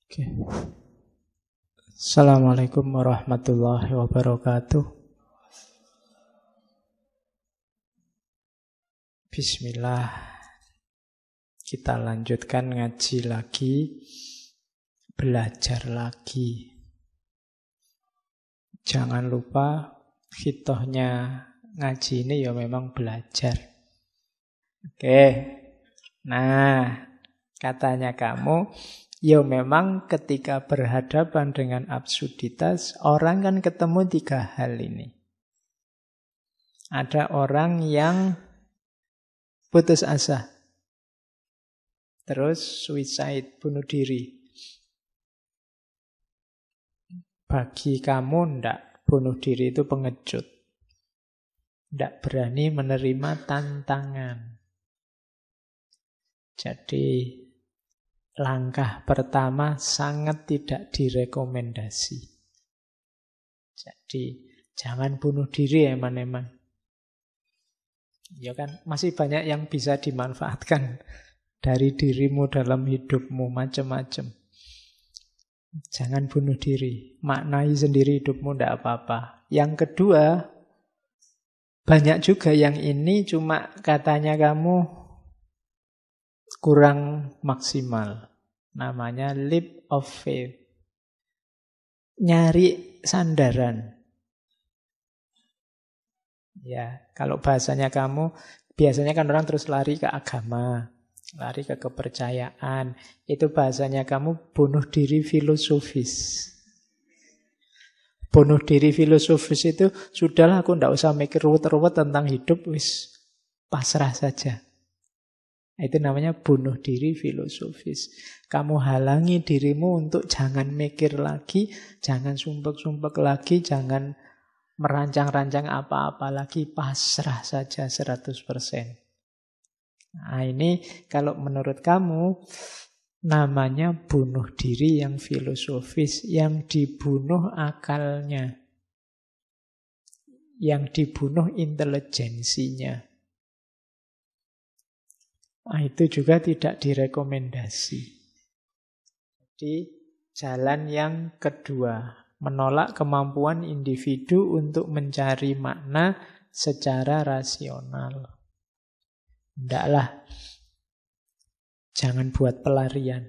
Oke. Assalamualaikum warahmatullahi wabarakatuh. Bismillah. Kita lanjutkan ngaji lagi, belajar lagi. Jangan lupa hitohnya ngaji ini ya memang belajar. Oke. Nah, katanya kamu, ya memang ketika berhadapan dengan absurditas, orang kan ketemu 3 hal ini. Ada orang yang putus asa, terus suicide, bunuh diri. Bagi kamu ndak, bunuh diri itu pengecut. Ndak berani menerima tantangan. Jadi langkah pertama sangat tidak direkomendasi. Jadi jangan bunuh diri eman-eman. Ya kan, masih banyak yang bisa dimanfaatkan dari dirimu dalam hidupmu, macam-macam. Jangan bunuh diri, maknai sendiri hidupmu, tidak apa-apa. Yang kedua, banyak juga yang ini cuma katanya kamu kurang maksimal. Namanya leap of faith. Nyari sandaran. Ya, kalau bahasanya kamu, biasanya kan orang terus lari ke agama, lari ke kepercayaan. Itu bahasanya kamu bunuh diri filosofis. Bunuh diri filosofis itu, sudahlah aku ndak usah mikir ruwet-ruwet tentang hidup, wis pasrah saja. Itu namanya bunuh diri filosofis. Kamu halangi dirimu untuk jangan mikir lagi, jangan sumpek-sumpek lagi, jangan merancang-rancang apa-apa lagi, pasrah saja 100%. Nah ini kalau menurut kamu namanya bunuh diri yang filosofis, yang dibunuh akalnya, yang dibunuh intelijensinya. Nah, itu juga tidak direkomendasi. Jadi jalan yang kedua, menolak kemampuan individu untuk mencari makna secara rasional. Ndaklah, jangan buat pelarian.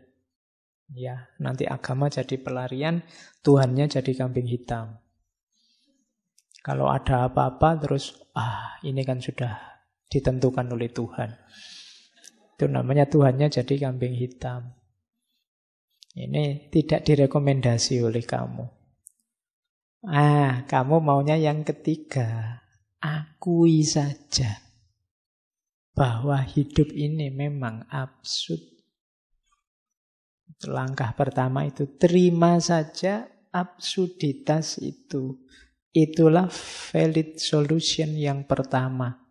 Ya, nanti agama jadi pelarian, Tuhannya jadi kambing hitam. Kalau ada apa-apa terus, ini kan sudah ditentukan oleh Tuhan. Itu namanya Tuhannya jadi kambing hitam. Ini tidak direkomendasi oleh kamu. Kamu maunya yang ketiga. Akui saja bahwa hidup ini memang absurd. Langkah pertama itu, terima saja absurditas itu. Itulah valid solution yang pertama.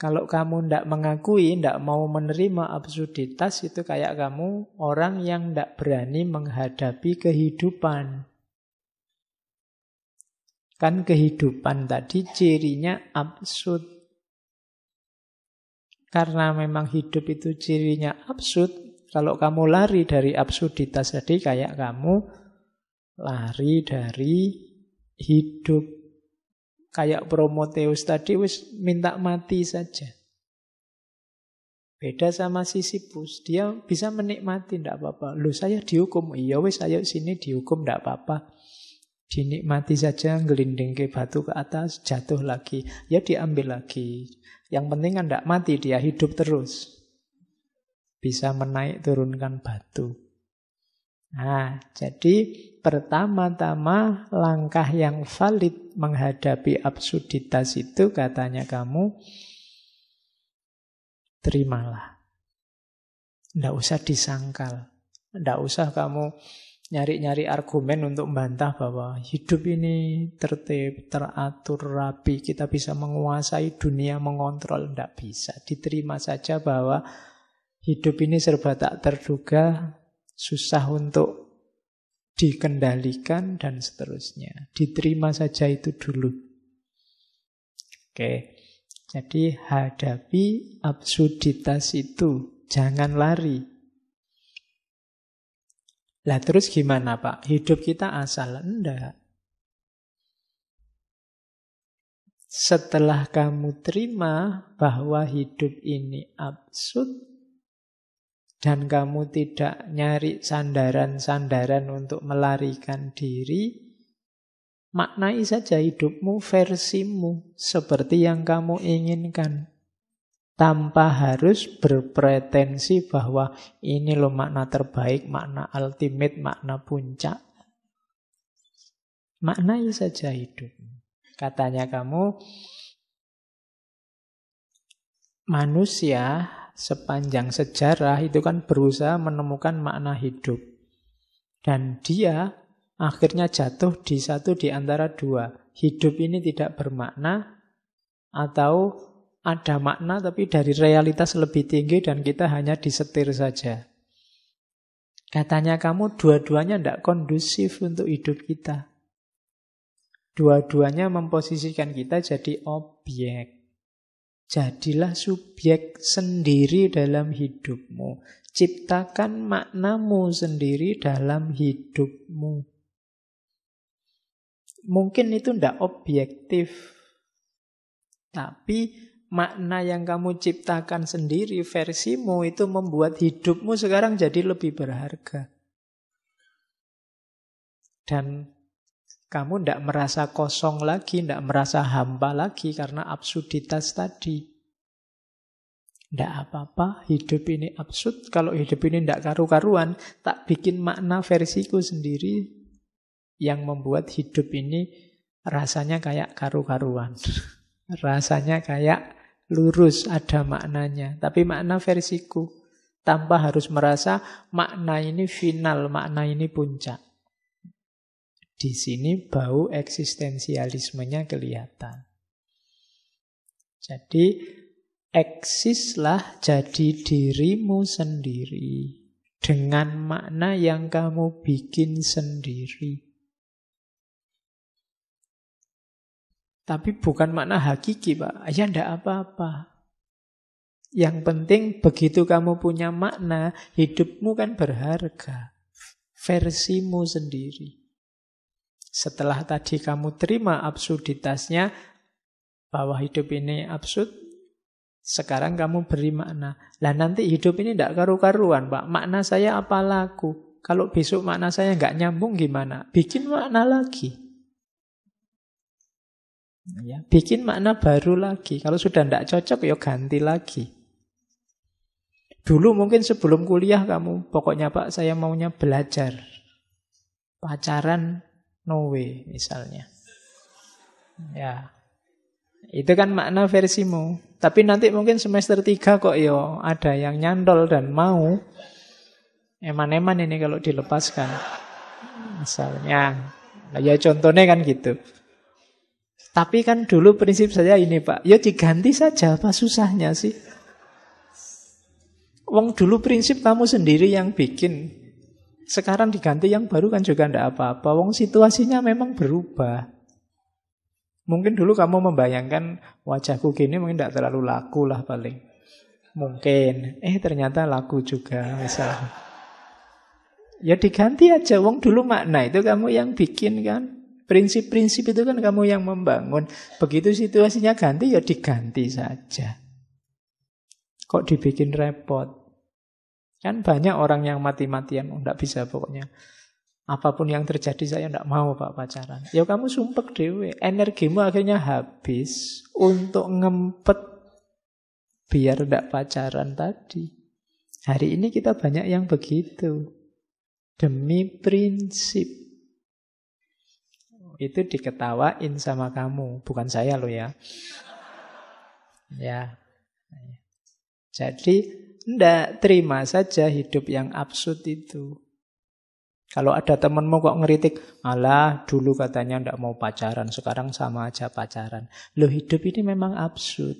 Kalau kamu tidak mengakui, tidak mau menerima absurditas, itu kayak kamu orang yang tidak berani menghadapi kehidupan. Kan kehidupan tadi cirinya absurd. Karena memang hidup itu cirinya absurd, kalau kamu lari dari absurditas tadi, kayak kamu lari dari hidup. Kayak Prometheus tadi, wis minta mati saja. Beda sama Sisyphus, dia bisa menikmati, tidak apa-apa. Loh, saya dihukum, iya wis ayo sini dihukum, tidak apa-apa. Dinikmati saja, gelinding ke batu ke atas, jatuh lagi. Ya diambil lagi. Yang penting kan tidak mati, dia hidup terus. Bisa menaik turunkan batu. Nah, jadi pertama-tama langkah yang valid menghadapi absurditas itu katanya kamu, terimalah. Tidak usah disangkal. Tidak usah kamu nyari-nyari argumen untuk membantah bahwa hidup ini tertib, teratur, rapi, kita bisa menguasai dunia, mengontrol. Tidak bisa. Diterima saja bahwa hidup ini serba tak terduga, susah untuk dikendalikan, dan seterusnya. Diterima saja itu dulu. Oke. Jadi hadapi absurditas itu. Jangan lari. Lah terus gimana Pak? Hidup kita asal? Enggak. Setelah kamu terima bahwa hidup ini absurd dan kamu tidak nyari sandaran-sandaran untuk melarikan diri, maknai saja hidupmu versimu seperti yang kamu inginkan. Tanpa harus berpretensi bahwa ini loh makna terbaik, makna ultimate, makna puncak. Maknai saja hidupmu. Katanya kamu, manusia sepanjang sejarah itu kan berusaha menemukan makna hidup. Dan dia akhirnya jatuh di satu di antara dua. Hidup ini tidak bermakna atau ada makna tapi dari realitas lebih tinggi dan kita hanya disetir saja. Katanya kamu dua-duanya tidak kondusif untuk hidup kita. Dua-duanya memposisikan kita jadi objek. Jadilah subjek sendiri dalam hidupmu. Ciptakan maknamu sendiri dalam hidupmu. Mungkin itu tidak objektif. Tapi makna yang kamu ciptakan sendiri, versimu, itu membuat hidupmu sekarang jadi lebih berharga. Dan kamu tidak merasa kosong lagi, tidak merasa hampa lagi karena absurditas tadi. Tidak apa-apa, hidup ini absurd. Kalau hidup ini tidak karu-karuan, tak bikin makna versiku sendiri yang membuat hidup ini rasanya kayak karu-karuan. Rasanya kayak lurus, ada maknanya. Tapi makna versiku. Tanpa harus merasa makna ini final, makna ini puncak. Di sini bau eksistensialismenya kelihatan. Jadi, eksislah jadi dirimu sendiri. Dengan makna yang kamu bikin sendiri. Tapi bukan makna hakiki, Pak. Ya enggak apa-apa. Yang penting begitu kamu punya makna, hidupmu kan berharga. Versimu sendiri. Setelah tadi kamu terima absurditasnya, bahwa hidup ini absurd, sekarang kamu beri makna. Lah nanti hidup ini enggak karu-karuan, Pak. Makna saya apa laku? Kalau besok makna saya enggak nyambung gimana? Bikin makna lagi. Ya, bikin makna baru lagi. Kalau sudah tidak cocok, ya ganti lagi. Dulu mungkin sebelum kuliah kamu, pokoknya Pak, saya maunya belajar. Pacaran, no way, misalnya. Ya, itu kan makna versimu. Tapi nanti mungkin semester 3 kok ya ada yang nyantol dan mau. Eman-eman ini kalau dilepaskan. Misalnya. Nah, ya contohnya kan gitu. Tapi kan dulu prinsip saya ini Pak, ya diganti saja, apa susahnya sih? Wong dulu prinsip kamu sendiri yang bikin. Sekarang diganti yang baru kan juga tidak apa-apa. Wong situasinya memang berubah. Mungkin dulu kamu membayangkan wajahku gini mungkin tidak terlalu laku lah paling. Mungkin, ternyata laku juga misalnya. Ya diganti aja, wong dulu makna itu kamu yang bikin kan. Prinsip-prinsip itu kan kamu yang membangun. Begitu situasinya ganti, ya diganti saja. Kok dibikin repot? Kan banyak orang yang mati-matian. Tidak bisa pokoknya. Apapun yang terjadi saya tidak mau Pak pacaran. Ya kamu sumpek dewe. Energimu akhirnya habis untuk ngempet biar tidak pacaran tadi. Hari ini kita banyak yang begitu. Demi prinsip. Itu diketawain sama kamu, bukan saya loh ya. Ya. Jadi, ndak terima saja hidup yang absurd itu. Kalau ada temenmu kok ngeritik, alah dulu katanya ndak mau pacaran, sekarang sama aja pacaran. Loh hidup ini memang absurd.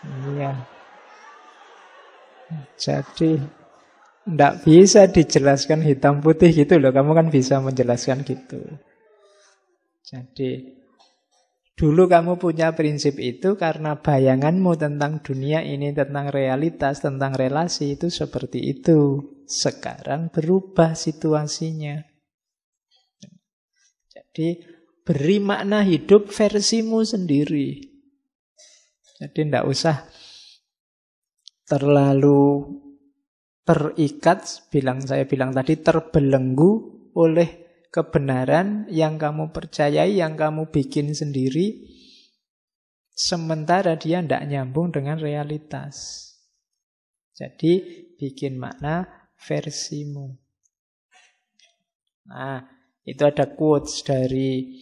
Iya. Jadi ndak bisa dijelaskan hitam putih gitu loh. Kamu kan bisa menjelaskan gitu. Jadi Dulu kamu punya prinsip itu karena bayanganmu tentang dunia ini, tentang realitas, tentang relasi itu seperti itu. Sekarang berubah situasinya. Jadi beri makna hidup versimu sendiri. Jadi tidak usah terlalu terikat, saya bilang tadi, terbelenggu oleh kebenaran yang kamu percayai, yang kamu bikin sendiri, sementara dia tidak nyambung dengan realitas. Jadi bikin makna versimu. Nah, itu ada quotes dari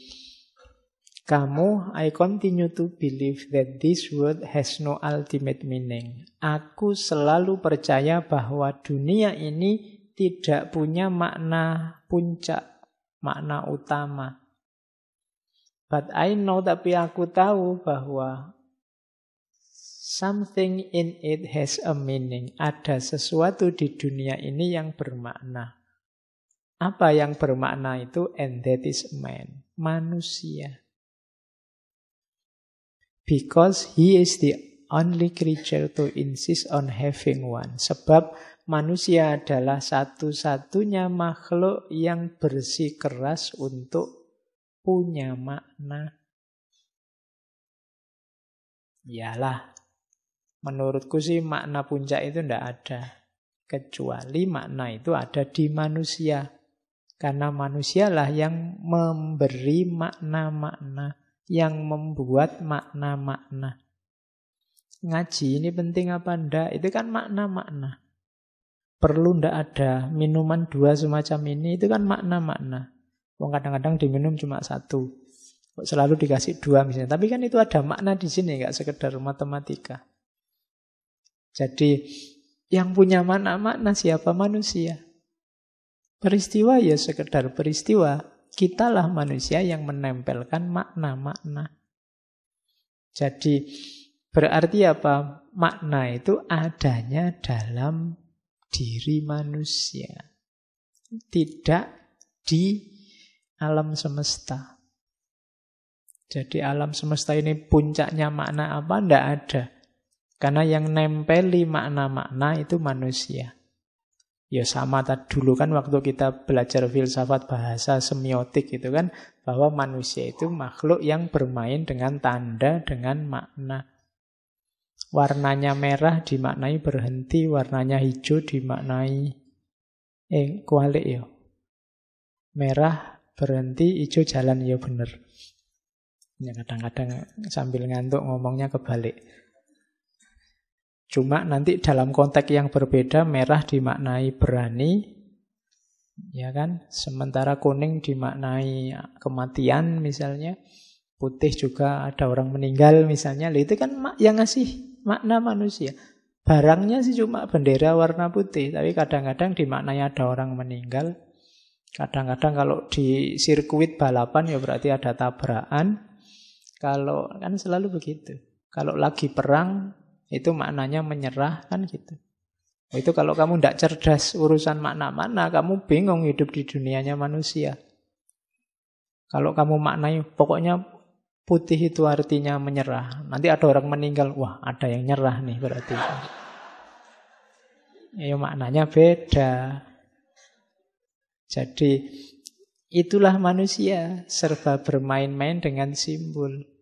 kamu, I continue to believe that this world has no ultimate meaning. Aku selalu percaya bahwa dunia ini tidak punya makna puncak, makna utama. But I know, tapi aku tahu bahwa something in it has a meaning. Ada sesuatu di dunia ini yang bermakna. Apa yang bermakna itu? And that is man, manusia. Because he is the only creature to insist on having one. Sebab manusia adalah satu-satunya makhluk yang bersikeras untuk punya makna. Iyalah, menurutku sih makna puncak itu tidak ada. Kecuali makna itu ada di manusia. Karena manusialah yang memberi makna-makna, yang membuat makna-makna. Ngaji ini penting apa enggak? Itu kan makna-makna. Perlu ndak ada minuman 2 semacam ini, itu kan makna-makna. Kadang-kadang diminum cuma 1. Kok selalu dikasih 2 misalnya. Tapi kan itu ada makna di sini, nggak sekedar matematika. Jadi yang punya makna-makna siapa? Manusia. Peristiwa ya sekedar peristiwa. Kitalah manusia yang menempelkan makna-makna. Jadi berarti apa? Makna itu adanya dalam diri manusia. Tidak di alam semesta. Jadi alam semesta ini puncaknya makna apa? Tidak ada. Karena yang nempeli makna-makna itu manusia. Ya sama tadi dulu kan waktu kita belajar filsafat bahasa semiotik itu kan, bahwa manusia itu makhluk yang bermain dengan tanda, dengan makna. Warnanya merah dimaknai berhenti, warnanya hijau dimaknai kualik ya. Merah berhenti, hijau jalan, ya bener. Ya kadang-kadang sambil ngantuk ngomongnya kebalik. Cuma nanti dalam konteks yang berbeda, merah dimaknai berani, ya kan? Sementara kuning dimaknai kematian misalnya, putih juga ada orang meninggal misalnya. Itu kan yang ngasih makna manusia. Barangnya sih cuma bendera warna putih, tapi kadang-kadang dimaknai ada orang meninggal. Kadang-kadang kalau di sirkuit balapan ya berarti ada tabrakan. Kalau kan selalu begitu. Kalau lagi perang itu maknanya menyerah kan gitu. Itu kalau kamu tidak cerdas urusan makna-makna, kamu bingung hidup di dunianya manusia. Kalau kamu maknai pokoknya putih itu artinya menyerah. Nanti ada orang meninggal, wah ada yang nyerah nih berarti. Ya maknanya beda. Jadi itulah manusia, serba bermain-main dengan simbol.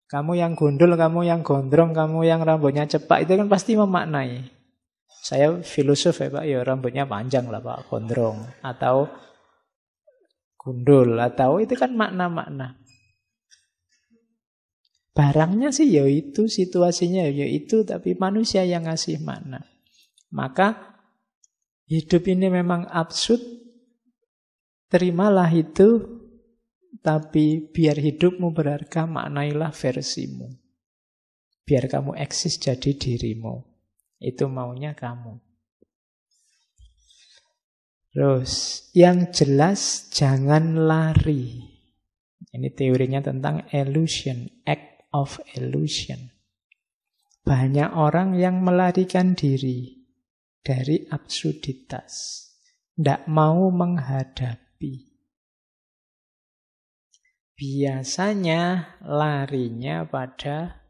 Kamu yang gundul, kamu yang gondrong, kamu yang rambutnya cepak, itu kan pasti memaknai. Saya filosof ya Pak, ya rambutnya panjang lah Pak, gondrong. Atau gundul, atau itu kan makna-makna. Barangnya sih ya itu, situasinya ya itu, tapi manusia yang ngasih makna. Maka hidup ini memang absurd, terimalah itu. Tapi biar hidupmu berharga, maknailah versimu. Biar kamu eksis jadi dirimu. Itu maunya kamu. Terus, yang jelas jangan lari. Ini teorinya tentang illusion, act of illusion. Banyak orang yang melarikan diri dari absurditas. Tidak mau menghadapi. Biasanya larinya pada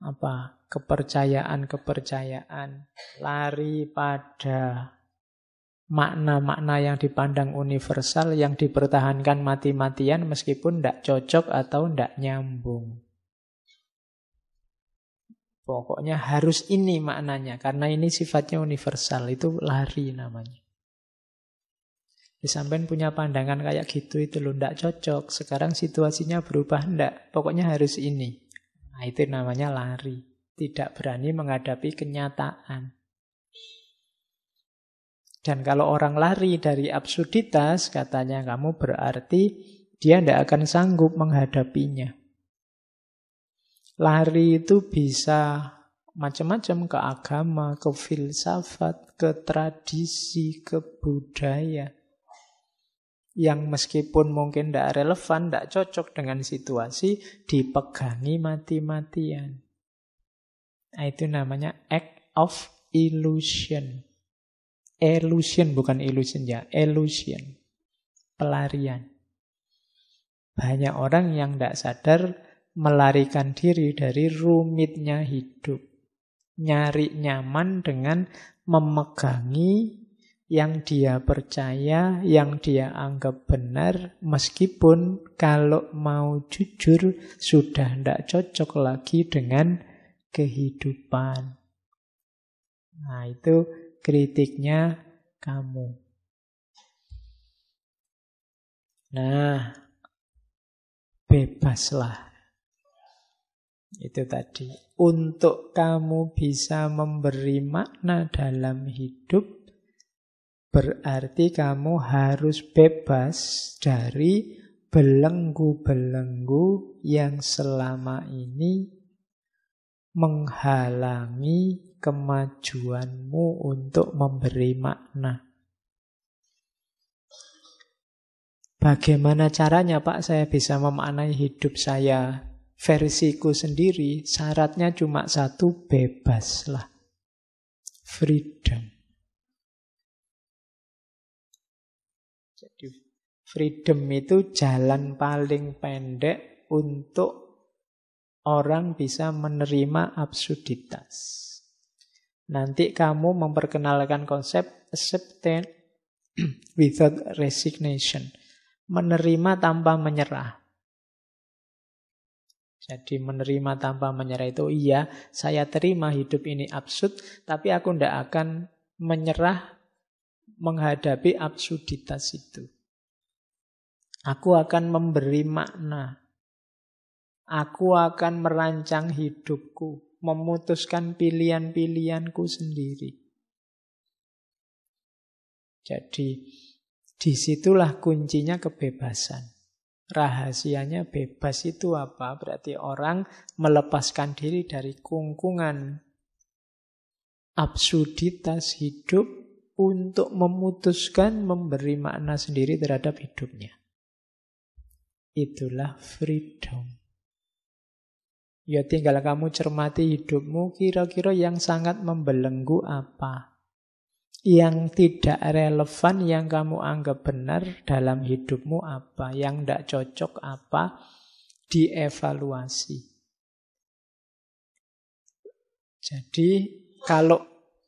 apa? Kepercayaan-kepercayaan. Lari pada makna-makna yang dipandang universal, yang dipertahankan mati-matian meskipun tidak cocok atau tidak nyambung. Pokoknya harus ini maknanya, karena ini sifatnya universal, itu lari namanya. Sampean punya pandangan kayak gitu itu loh, tidak cocok. Sekarang situasinya berubah, tidak. Pokoknya harus ini. Nah, itu namanya lari. Tidak berani menghadapi kenyataan. Dan kalau orang lari dari absurditas, katanya kamu berarti dia tidak akan sanggup menghadapinya. Lari itu bisa macam-macam, ke agama, ke filsafat, ke tradisi, ke budaya. Yang meskipun mungkin tidak relevan, tidak cocok dengan situasi, dipegangi mati-matian. Nah, itu namanya act of illusion. Illusion, bukan illusion ya, illusion. Pelarian. Banyak orang yang tidak sadar melarikan diri dari rumitnya hidup. Nyari nyaman dengan memegangi yang dia percaya, yang dia anggap benar, meskipun kalau mau jujur sudah tidak cocok lagi dengan kehidupan. Nah, itu kritiknya kamu. Nah, bebaslah. Itu tadi. Untuk kamu bisa memberi makna dalam hidup, berarti kamu harus bebas dari belenggu-belenggu yang selama ini menghalangi kemajuanmu untuk memberi makna. Bagaimana caranya, Pak, saya bisa memaknai hidup saya versiku sendiri? Syaratnya cuma satu, bebaslah. Freedom. Jadi freedom itu jalan paling pendek untuk orang bisa menerima absurditas. Nanti kamu memperkenalkan konsep acceptance without resignation. Menerima tanpa menyerah. Jadi menerima tanpa menyerah itu, iya, saya terima hidup ini absurd, tapi aku tidak akan menyerah menghadapi absurditas itu. Aku akan memberi makna. Aku akan merancang hidupku, memutuskan pilihan-pilihanku sendiri. Jadi, disitulah kuncinya kebebasan. Rahasianya bebas itu apa? Berarti orang melepaskan diri dari kungkungan absurditas hidup untuk memutuskan memberi makna sendiri terhadap hidupnya. Itulah freedom. Ya tinggal kamu cermati hidupmu, kira-kira yang sangat membelenggu apa? Yang tidak relevan, yang kamu anggap benar dalam hidupmu apa? Yang tidak cocok apa? Dievaluasi. Jadi kalau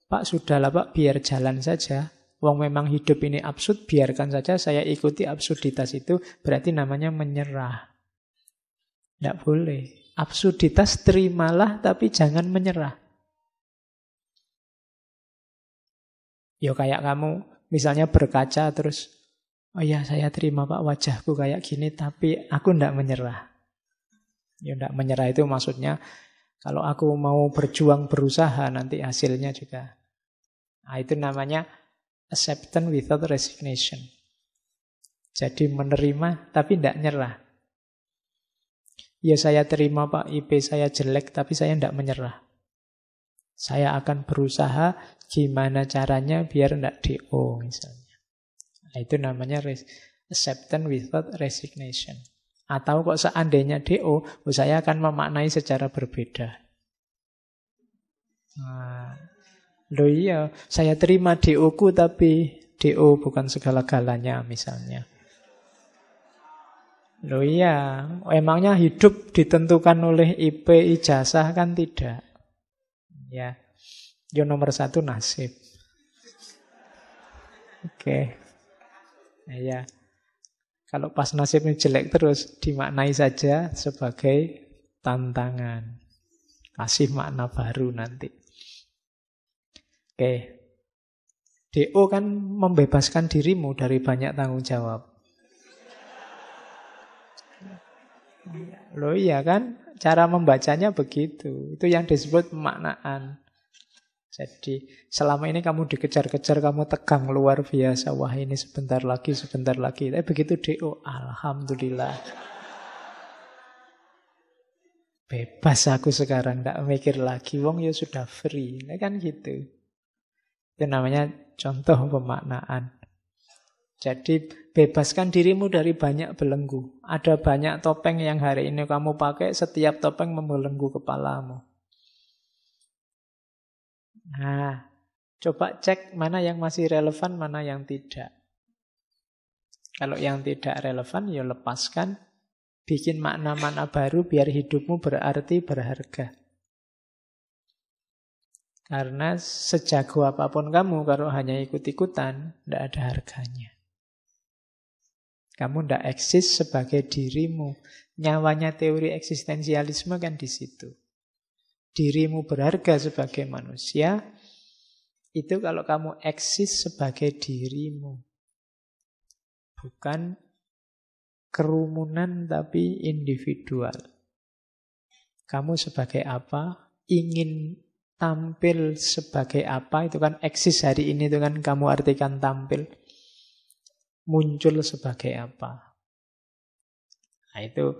Pak sudahlah Pak, biar jalan saja. Wong memang hidup ini absurd, biarkan saja saya ikuti absurditas itu, berarti namanya menyerah. Tidak boleh. Absurditas terimalah, tapi jangan menyerah. Ya kayak kamu misalnya berkaca terus, oh ya saya terima Pak wajahku kayak gini, tapi aku tidak menyerah. Ya tidak menyerah itu maksudnya kalau aku mau berjuang berusaha nanti hasilnya juga. Nah, itu namanya acceptance without resignation. Jadi menerima tapi tidak nyerah. Ya saya terima Pak IP saya jelek, tapi saya tidak menyerah. Saya akan berusaha gimana caranya biar tidak DO misalnya. Nah, itu namanya acceptance without resignation. Atau kok seandainya DO, saya akan memaknai secara berbeda. Nah, loh iya, saya terima DO-ku tapi DO bukan segala-galanya misalnya. Loh iya, emangnya hidup ditentukan oleh IP ijazah kan tidak. Ya, yo nomor satu nasib. Oke, ya. Kalau pas nasibnya jelek terus, dimaknai saja sebagai tantangan. Kasih makna baru nanti. Oke. DO kan membebaskan dirimu dari banyak tanggung jawab. Loh iya kan? Cara membacanya begitu. Itu yang disebut pemaknaan. Jadi selama ini kamu dikejar-kejar, kamu tegang luar biasa. Wah ini sebentar lagi, sebentar lagi. Tapi begitu DO, alhamdulillah. Bebas aku sekarang, tidak mikir lagi. Wong ya sudah free. Nah, kan gitu. Itu namanya contoh pemaknaan. Jadi bebaskan dirimu dari banyak belenggu. Ada banyak topeng yang hari ini kamu pakai, setiap topeng membelenggu kepalamu. Nah, coba cek mana yang masih relevan, mana yang tidak. Kalau yang tidak relevan, ya lepaskan. Bikin makna-makna baru biar hidupmu berarti, berharga. Karena sejago apapun kamu, kalau hanya ikut-ikutan, tidak ada harganya. Kamu tidak eksis sebagai dirimu. Nyawanya teori eksistensialisme kan di situ. Dirimu berharga sebagai manusia, itu kalau kamu eksis sebagai dirimu. Bukan kerumunan tapi individual. Kamu sebagai apa? Ingin tampil sebagai apa? Itu kan eksis hari ini, itu kan kamu artikan tampil. Muncul sebagai apa? Nah itu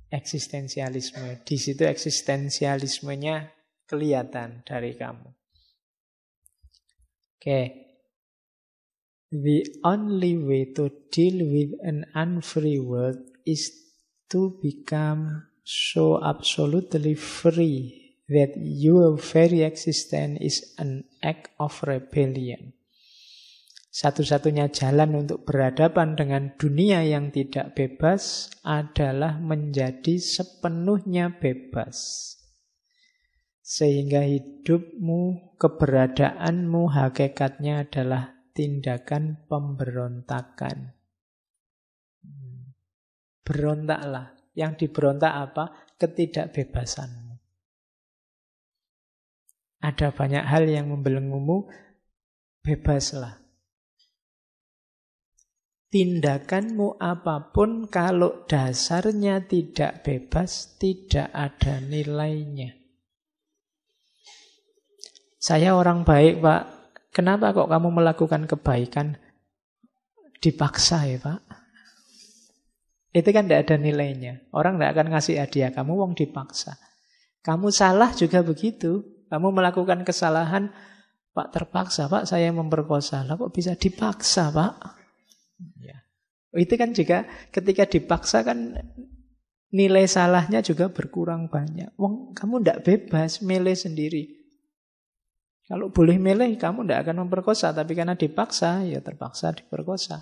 eksistensialisme. Di situ eksistensialismenya kelihatan dari kamu. Oke. The only way to deal with an unfree world is to become so absolutely free that your very existence is an act of rebellion. Satu-satunya jalan untuk berhadapan dengan dunia yang tidak bebas adalah menjadi sepenuhnya bebas. Sehingga hidupmu, keberadaanmu, hakikatnya adalah tindakan pemberontakan. Berontaklah. Yang diberontak apa? Ketidakbebasanmu. Ada banyak hal yang membelenggumu, bebaslah. Tindakanmu apapun kalau dasarnya tidak bebas, tidak ada nilainya. Saya orang baik, Pak. Kenapa kok kamu melakukan kebaikan? Dipaksa ya, Pak. Itu kan tidak ada nilainya. Orang tidak akan ngasih hadiah kamu, wong dipaksa. Kamu salah juga begitu. Kamu melakukan kesalahan, Pak terpaksa, Pak saya memperkosa. Lah kok bisa dipaksa, Pak? Ya. Itu kan juga ketika dipaksa kan nilai salahnya juga berkurang banyak. Wong kamu tidak bebas, milih sendiri. Kalau boleh milih, kamu tidak akan memperkosa. Tapi karena dipaksa, ya terpaksa diperkosa.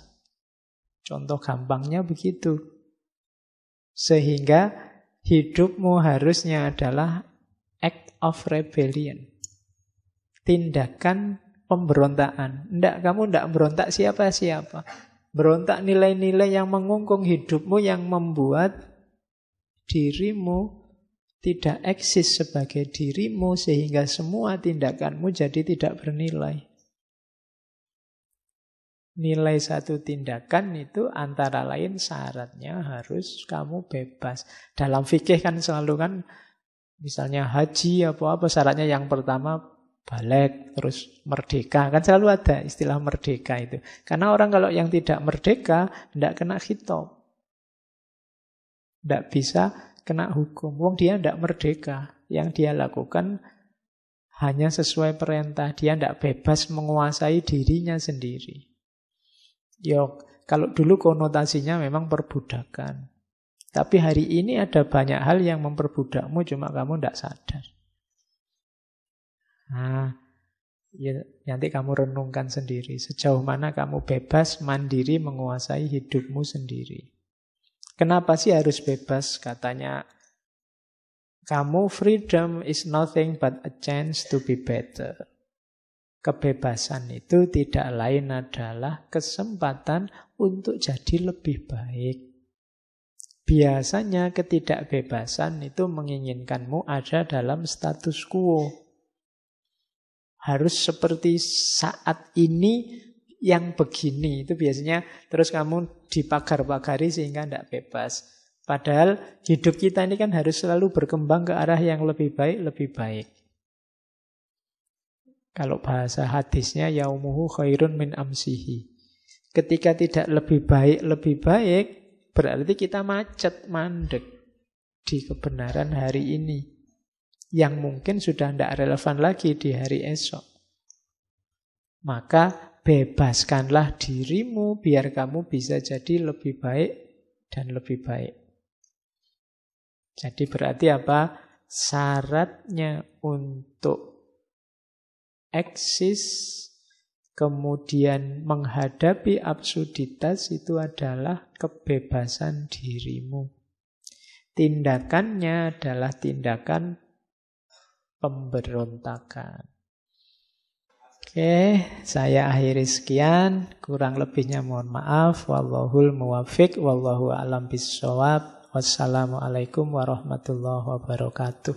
Contoh gampangnya begitu. Sehingga hidupmu harusnya adalah act of rebellion. Tindakan pemberontakan. Kamu tidak berontak siapa-siapa. Berontak nilai-nilai yang mengungkung hidupmu, yang membuat dirimu tidak eksis sebagai dirimu, sehingga semua tindakanmu jadi tidak bernilai. Nilai satu tindakan itu antara lain syaratnya harus kamu bebas. Dalam fikih kan selalu kan, misalnya haji apa-apa syaratnya yang pertama balik, terus merdeka. Kan selalu ada istilah merdeka itu. Karena orang kalau yang tidak merdeka, tidak kena khitab. Tidak bisa kena hukum. Wong dia tidak merdeka. Yang dia lakukan hanya sesuai perintah. Dia tidak bebas menguasai dirinya sendiri. Kalau dulu konotasinya memang perbudakan. Tapi hari ini ada banyak hal yang memperbudakmu, cuma kamu tidak sadar. Nah, ya, nanti kamu renungkan sendiri. Sejauh mana kamu bebas, mandiri, menguasai hidupmu sendiri. Kenapa sih harus bebas? Katanya, kamu freedom is nothing but a chance to be better. Kebebasan itu tidak lain adalah kesempatan untuk jadi lebih baik. Biasanya ketidakbebasan itu menginginkanmu ada dalam status quo. Harus seperti saat ini yang begini. Itu biasanya terus kamu dipagar-pagari sehingga tidak bebas. Padahal hidup kita ini kan harus selalu berkembang ke arah yang lebih baik, lebih baik. Kalau bahasa hadisnya, yaumuhu khairun min amsihi. Ketika tidak lebih baik, berarti kita macet, mandek di kebenaran hari ini. Yang mungkin sudah tidak relevan lagi di hari esok. Maka bebaskanlah dirimu biar kamu bisa jadi lebih baik dan lebih baik. Jadi berarti apa? Syaratnya untuk eksis, kemudian menghadapi absurditas itu adalah kebebasan dirimu. Tindakannya adalah tindakan pemberontakan. Oke, saya akhiri sekian. Kurang lebihnya mohon maaf. Wallahul muwaffiq, wallahu a'lam bissawab. Wassalamualaikum warahmatullahi wabarakatuh.